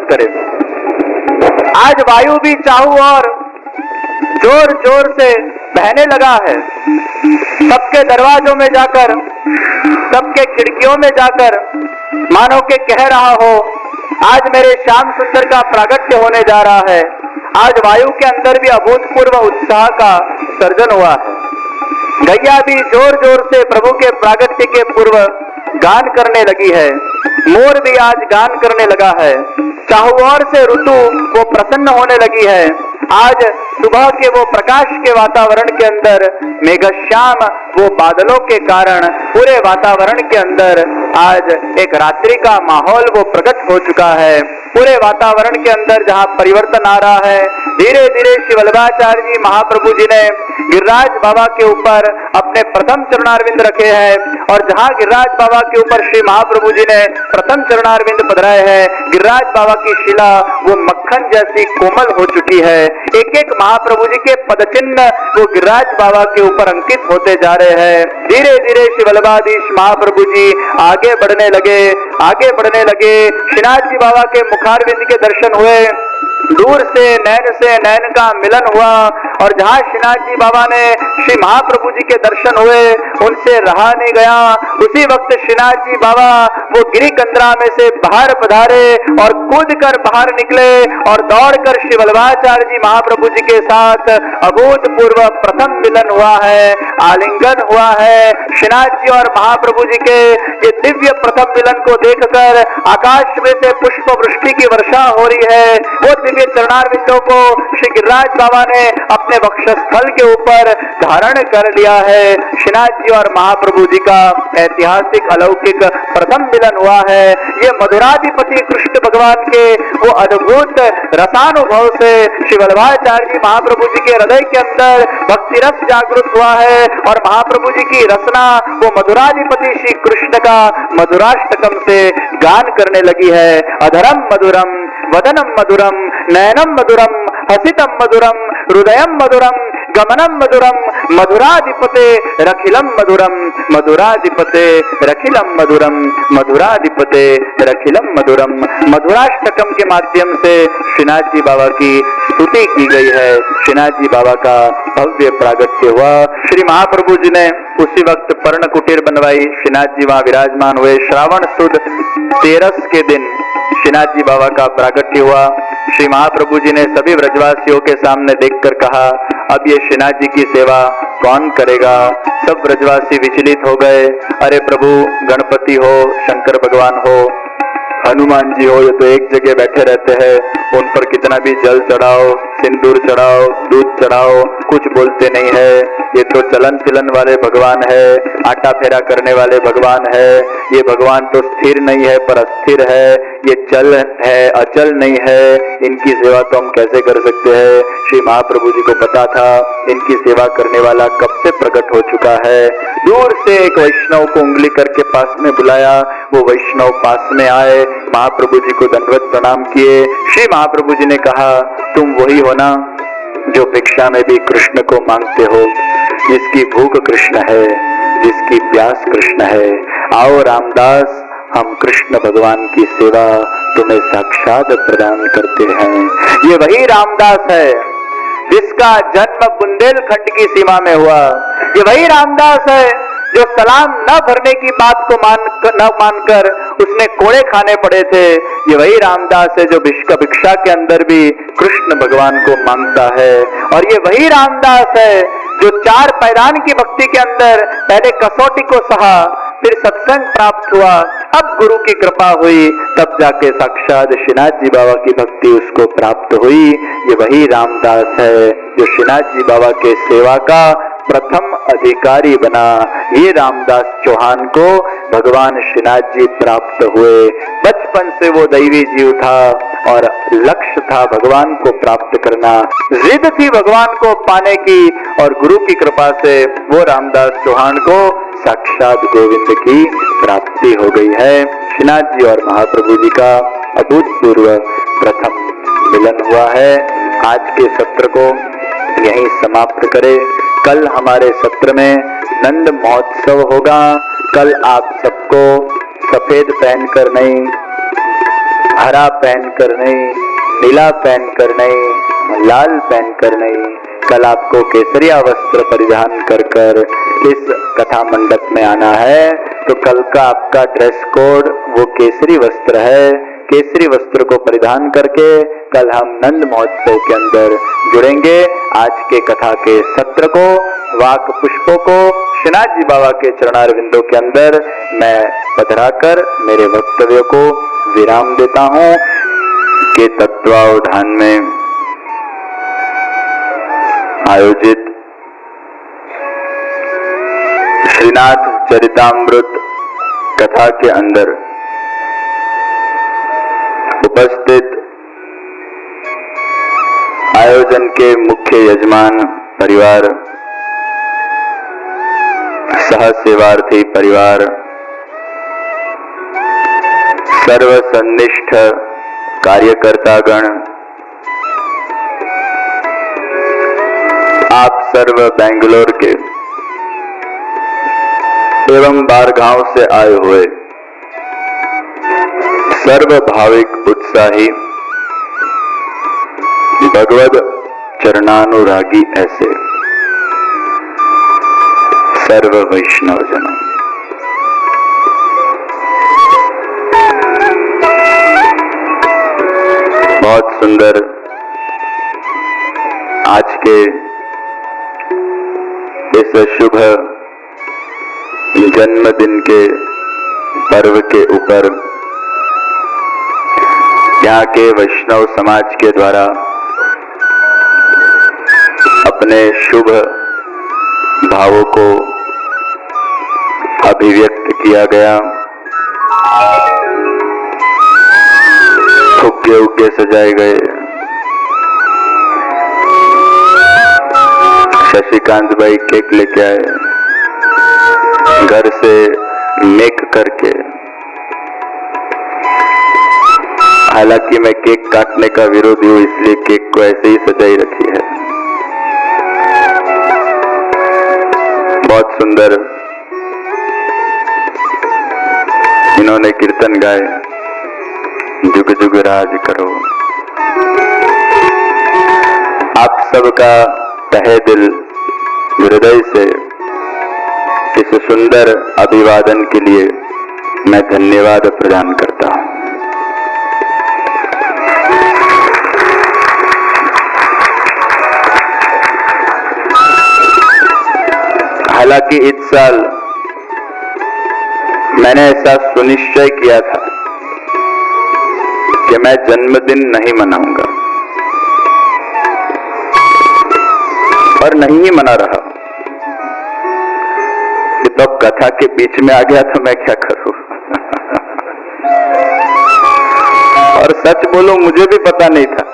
स्वागत करे। आज वायु भी चाहू और जोर जोर से बहने लगा है। सबके दरवाजों में जाकर, सबके खिड़कियों में जाकर मानो के कह रहा हो, आज मेरे श्याम सुंदर का प्रागट्य होने जा रहा है। आज वायु के अंदर भी अभूतपूर्व उत्साह का सर्जन हुआ है। गैया भी जोर जोर से प्रभु के प्रागट्य के पूर्व गान करने लगी है। मोर भी आज गान करने लगा है। चाहुओर से ऋतु वो प्रसन्न होने लगी है। आज सुबह के वो प्रकाश के वातावरण के अंदर मेघश्याम वो बादलों के कारण पूरे वातावरण के अंदर आज एक रात्रि का माहौल वो प्रकट हो चुका है। पूरे वातावरण के अंदर जहाँ परिवर्तन आ रहा है, धीरे धीरे श्री वल्लभाचार्य जी महाप्रभु जी ने गिरिराज बाबा के ऊपर अपने प्रथम चरणारविंद रखे हैं और जहाँ गिरिराज बाबा के ऊपर श्री महाप्रभु जी ने प्रथम चरणारविंद पधराए हैं, गिरिराज बाबा की शिला वो मक्खन जैसी कोमल हो चुकी है। एक एक महाप्रभु जी के पदचिन्ह वो गिरिराज बाबा के ऊपर अंकित होते जा रहे हैं। धीरे धीरे श्री वल्लभाधीश महाप्रभु जी आगे बढ़ने लगे, आगे बढ़ने लगे। श्रीनाथ जी बाबा के मुखारविंद के दर्शन हुए। दूर से नैन का मिलन हुआ और जहाँ श्रीनाथ जी बाबा ने श्री महाप्रभु जी के दर्शन हुए, उनसे रहा नहीं गया। उसी वक्त श्रीनाथ जी बाबा वो गिरी कंदरा में से बाहर पधारे और कूद कर बाहर निकले और दौड़कर श्री वल्लभाचार्य जी महाप्रभु जी के साथ अभूतपूर्व प्रथम मिलन हुआ है, आलिंगन हुआ है। श्रीनाथ जी और महाप्रभु जी के ये दिव्य प्रथम मिलन को देखकर आकाश में से पुष्प वृष्टि की वर्षा हो रही है। वो दिव्य चरणारविंदों को श्री गिरिराज बाबा ने अपने वक्षस्थल के ऊपर धारण कर लिया है। श्रीनाथ जी और महाप्रभु जी का ऐतिहासिक अलौकिक प्रथम मिलन हुआ है। ये मधुराधिपति कृष्ण भगवान के वो अद्भुत रसानुभव से श्री वल्लभाचार्य जी महाप्रभु जी के हृदय के अंदर भक्ति रस जागृत हुआ है और महाप्रभु जी की रचना वो मधुराधिपति श्री कृष्ण का मधुराष्टकम से गान करने लगी है। अधरम मधुरम वदनम मधुरम नयनम मधुरम हसितम मधुरम हृदयम मधुरम गमनम मधुरम मधुराधिपते रखिलम मधुरम मधुराधिपते रखिलम मधुरम मधुराधिपते रखिलम मधुरम। मधुराष्टकम के माध्यम से श्रीनाथ जी बाबा की स्तुति की गई है। श्रीनाथ जी बाबा का भव्य प्रागट्य हुआ। श्री महाप्रभु जी ने उसी वक्त पर्ण कुटीर बनवाई। श्रीनाथ जी वहां विराजमान हुए। श्रावण सुद 13 के दिन श्रीनाथ जी बाबा का प्रागट्य हुआ। श्री महाप्रभु जी ने सभी ब्रजवासियों के सामने देखकर कहा, अब ये श्रीनाथ जी की सेवा कौन करेगा। सब ब्रजवासी विचलित हो गए। अरे प्रभु, गणपति हो, शंकर भगवान हो, हनुमान जी हो, ये तो एक जगह बैठे रहते हैं, उन पर कितना भी जल चढ़ाओ, सिंदूर चढ़ाओ, दूध चढ़ाओ, कुछ बोलते नहीं है। ये तो चलन फिलन वाले भगवान है, आटा फेरा करने वाले भगवान है। ये भगवान तो स्थिर नहीं है पर अस्थिर है, ये चल है अचल नहीं है, इनकी सेवा तो हम कैसे कर सकते हैं। श्री महाप्रभु जी को पता था इनकी सेवा करने वाला कब से प्रकट हो चुका है। दूर से एक वैष्णव को उंगली करके पास में बुलाया। वो वैष्णव पास में आए, महाप्रभु जी को दंडवत प्रणाम किए। श्री महाप्रभु जी ने कहा, तुम वही हो ना जो भिक्षा में भी कृष्ण को मांगते हो, जिसकी भूख कृष्ण है, जिसकी प्यास कृष्ण है। आओ रामदास, हम कृष्ण भगवान की सेवा तुम्हें साक्षात प्रदान करते हैं। ये वही रामदास है जिसका जन्म बुंदेलखंड की सीमा में हुआ। ये वही रामदास है जो सलाम न भरने की बात को न मानकर उसने कोड़े खाने पड़े थे। ये वही रामदास है जो भिक्षा के अंदर भी कृष्ण भगवान को मांगता है। और ये वही रामदास है जो 4 पैदान की भक्ति के अंदर पहले कसौटी को सहा, फिर सत्संग प्राप्त हुआ, अब गुरु की कृपा हुई, तब जाके साक्षात श्रीनाथ जी बाबा की भक्ति उसको प्राप्त हुई। ये वही रामदास है जो श्रीनाथ जी बाबा के सेवा का प्रथम अधिकारी बना। ये रामदास चौहान को भगवान श्रीनाथ जी प्राप्त हुए। बचपन से वो दैवी जीव था और लक्ष्य था भगवान को प्राप्त करना, जिद थी भगवान को पाने की, और गुरु की कृपा से वो रामदास चौहान को साक्षात गोविंद की प्राप्ति हो गई है। श्रीनाथ जी और महाप्रभु जी का अभूतपूर्व प्रथम मिलन हुआ है। आज के सत्र को यहीं समाप्त करें। कल हमारे सत्र में नंद महोत्सव होगा। कल आप सबको सफेद पहनकर नहीं, हरा पहनकर नहीं, नीला पहनकर नहीं, लाल पहनकर नहीं, कल आपको केसरिया वस्त्र परिधान कर इस कथा मंडप में आना है। तो कल का आपका ड्रेस कोड वो केसरी वस्त्र है। केसरी वस्त्र को परिधान करके कल हम नंद महोत्सव के अंदर जुड़ेंगे। आज के कथा के सत्र को, वाक पुष्पों को श्रीनाथ जी बाबा के चरणारविंदों के अंदर मैं पधराकर मेरे वक्तव्य को विराम देता हूं के तत्वावधान में आयोजित श्रीनाथ चरितामृत कथा के अंदर उपस्थित आयोजन के मुख्य यजमान परिवार, सह सेवार्थी परिवार, सर्वसन्निष्ठ कार्यकर्तागण, आप सर्व बेंगलोर के एवं बारगांव से आए हुए सर्व भाविक उत्साही भगवद चरणानुरागी ऐसे सर्व वैष्णव जनों, बहुत सुंदर आज के इस शुभ जन्मदिन के पर्व के ऊपर यहाँ के वैष्णव समाज के द्वारा अपने शुभ भावों को अभिव्यक्त किया गया। फुग्गे उग्गे सजाए गए, शशिकांत भाई केक लेके आए, घर से मेक करके। हालांकि मैं केक काटने का विरोधी हूं, इसलिए केक को ऐसे ही सजाई रखी है। बहुत सुंदर इन्होंने कीर्तन गाए, जुग जुग राज करो। आप सबका तहे दिल हृदय से इस सुंदर अभिवादन के लिए मैं धन्यवाद प्रदान करता हूं। हालांकि इस साल मैंने ऐसा सुनिश्चय किया था कि मैं जन्मदिन नहीं मनाऊंगा, और नहीं ही मना रहा। तो कथा के बीच में आ गया तो मैं क्या करूं। और सच बोलो, मुझे भी पता नहीं था